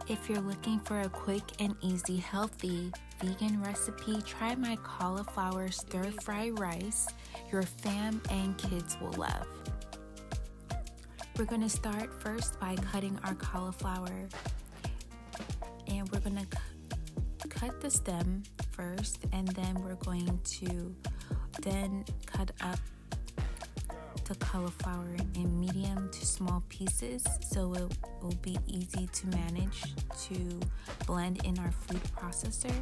If you're looking for a quick and easy, healthy vegan recipe, try my cauliflower stir-fried rice. Your fam and kids will love. We're going to start first by cutting our cauliflower. And we're going to cut the stem first, and then we're going to then cut up the cauliflower in medium to small pieces so it will be easy to manage to blend in our food processor.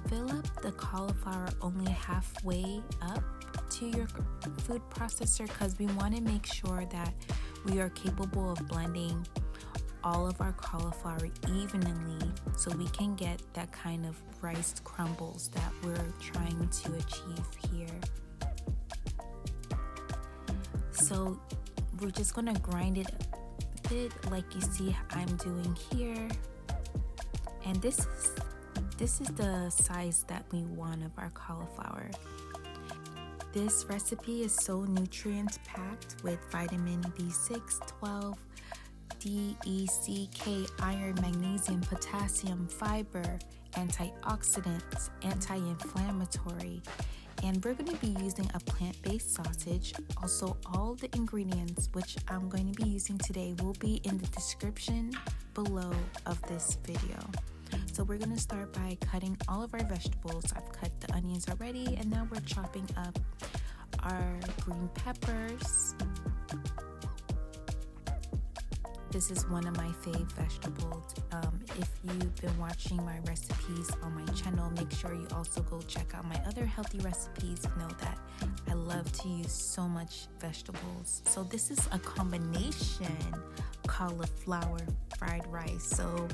Fill up the cauliflower only halfway up to your food processor because we want to make sure that we are capable of blending all of our cauliflower evenly so we can get that kind of rice crumbles that we're trying to achieve here. So we're just going to grind it a bit like you see I'm doing here. And this is the size that we want of our cauliflower. This recipe is so nutrient packed with vitamin B6, 12, D, E, C, K, iron, magnesium, potassium, fiber, antioxidants, anti-inflammatory. And we're going to be using a plant-based sausage. Also, all the ingredients which I'm going to be using today will be in the description below of this video. So we're going to start by cutting all of our vegetables. I've cut the onions already, and now we're chopping up our green peppers. This is one of my fave vegetables. If you've been watching my recipes on my channel, make sure you also go check out my other healthy recipes. You know that I love to use so much vegetables. So this is a combination cauliflower fried rice. So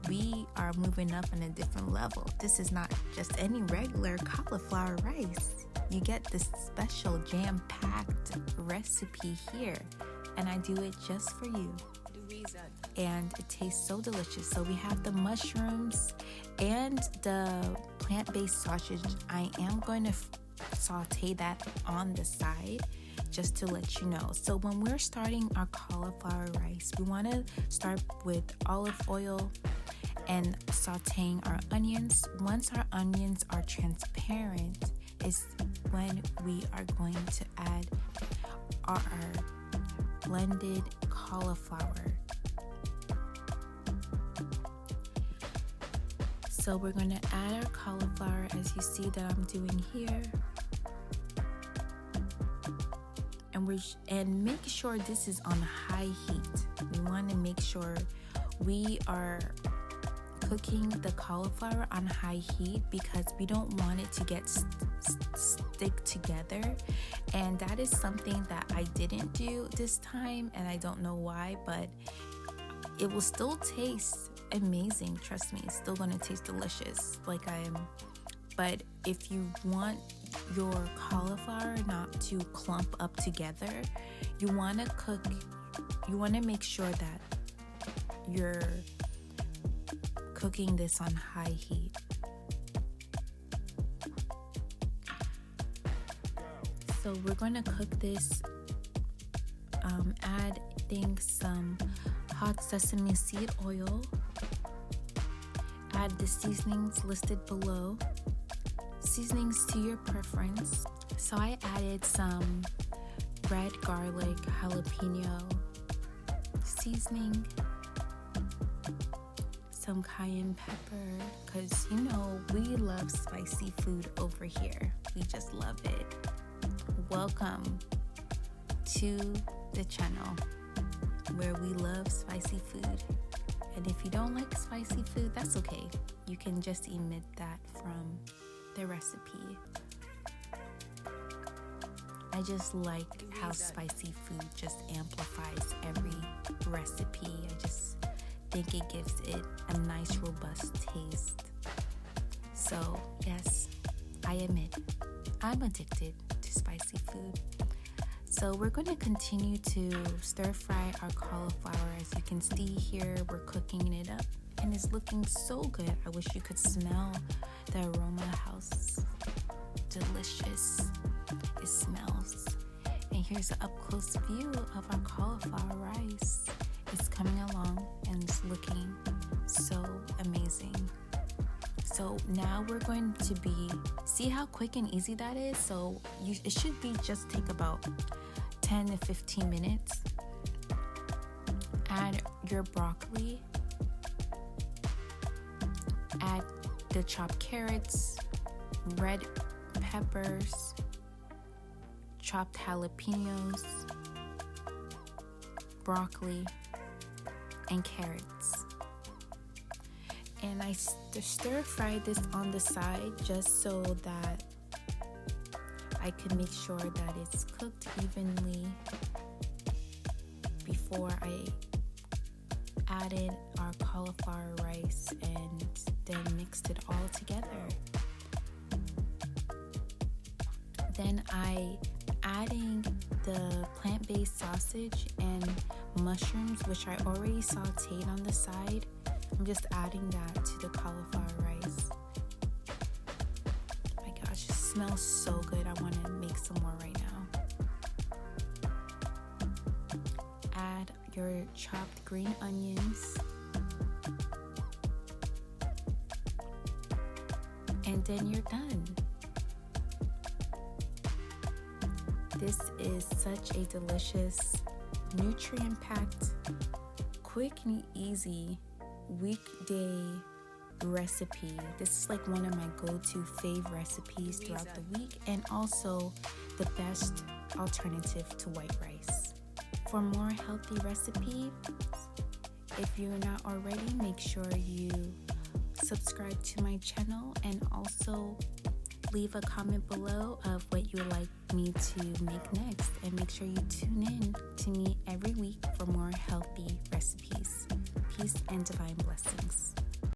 we are moving up on a different level. This is not just any regular cauliflower rice. You get this special jam-packed recipe here, and I do it just for you. And it tastes so delicious. So we have the mushrooms and the plant-based sausage. I am going to saute that on the side just to let you know. So when we're starting our cauliflower rice, we want to start with olive oil and sauteing our onions. Once our onions are transparent is when we are going to add our blended cauliflower. So we're going to add our cauliflower as you see that I'm doing here. And make sure this is on high heat. We want to make sure we are cooking the cauliflower on high heat because we don't want it to get stick together. And that is something that I didn't do this time, and I don't know why, but it will still taste amazing. Trust me, it's still gonna taste delicious like I am. But if you want your cauliflower not to clump up together, you want to make sure that you're cooking this on high heat. So we're going to cook this, adding some hot sesame seed oil. Add the seasonings listed below. Seasonings to your preference. So I added some red garlic jalapeno seasoning, some cayenne pepper, because you know we love spicy food over here. We just love it. Welcome to the channel where we love spicy food. And if you don't like spicy food, that's okay. You can just omit that from the recipe. I just like how spicy food just amplifies every recipe. I just think it gives it a nice robust taste. So yes, I admit, I'm addicted to spicy food. So we're going to continue to stir fry our cauliflower. As you can see here, we're cooking it up and it's looking so good. I wish you could smell the aroma, how delicious it smells. And here's an up close view of our cauliflower rice. It's coming along and it's looking So now we're going to see how quick and easy that is. So it should be just take about 10 to 15 minutes. Add your broccoli. Add the chopped carrots, red peppers, chopped jalapenos, broccoli, and carrots. And I stir fry this on the side just so that I could make sure that it's cooked evenly before I added our cauliflower rice and then mixed it all together. Then I adding the plant-based sausage and mushrooms, which I already sauteed on the side. I'm just adding that to the cauliflower rice. Oh my gosh, it smells so good. I want to make some more right now. Add your chopped green onions. And then you're done. This is such a delicious, nutrient-packed, quick and easy weekday recipe. This is like one of my go-to fave recipes throughout the week, and also the best alternative to white rice. For more healthy recipes, if you're not already, make sure you subscribe to my channel and also leave a comment below of what you would like me to make next, and make sure you tune in to me every week for more healthy recipes. Peace and divine blessings.